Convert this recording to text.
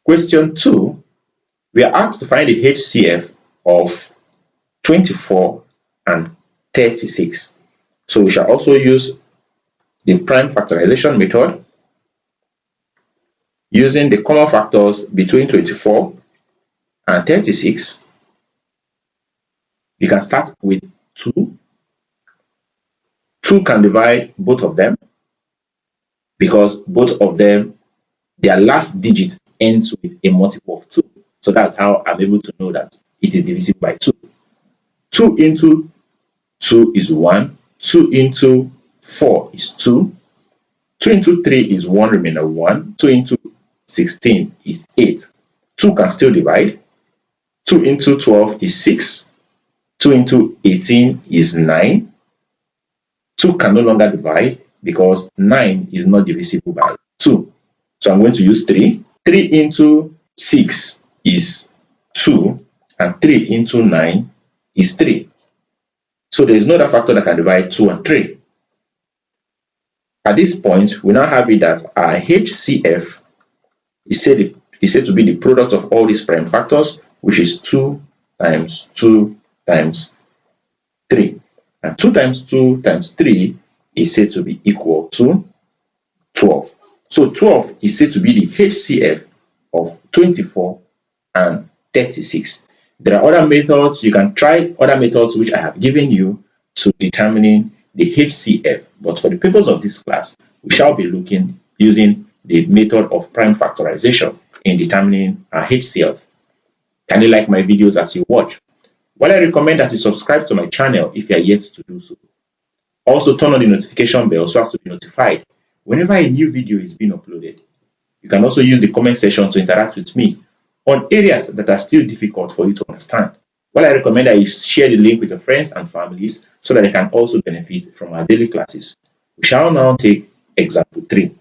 Question 2, we are asked to find the HCF of 24 and 36. So we shall also use the prime factorization method using the common factors between 24 and 36. You can start with 2. 2 can divide both of them because both of them, their last digit ends with a multiple of 2. So that's how I'm able to know that it is divisible by 2. 2 into 2 is 1. 2 into 4 is 2. 2 into 3 is 1 remainder 1. 2 into 16 is 8. 2 can still divide. 2 into 12 is 6. 2 into 18 is 9. 2 can no longer divide because 9 is not divisible by 2. So I'm going to use 3. 3 into 6 is 2, and 3 into 9 is 3. So there is no other factor that can divide 2 and 3. At this point, we now have it that our HCF is said to be the product of all these prime factors, which is 2 times 2 times 3. And 2 times 2 times 3 is said to be equal to 12. So 12 is said to be the HCF of 24 and 36. There are other methods. You can try other methods which I have given you to determining the HCF. But for the purpose of this class, we shall be using the method of prime factorization in determining our HCF. Can you like my videos as you watch? Well, I recommend that you subscribe to my channel if you are yet to do so. Also, turn on the notification bell so as to be notified whenever a new video is being uploaded. You can also use the comment section to interact with me on areas that are still difficult for you to understand. Well, I recommend that you share the link with your friends and families so that they can also benefit from our daily classes. We shall now take example 3.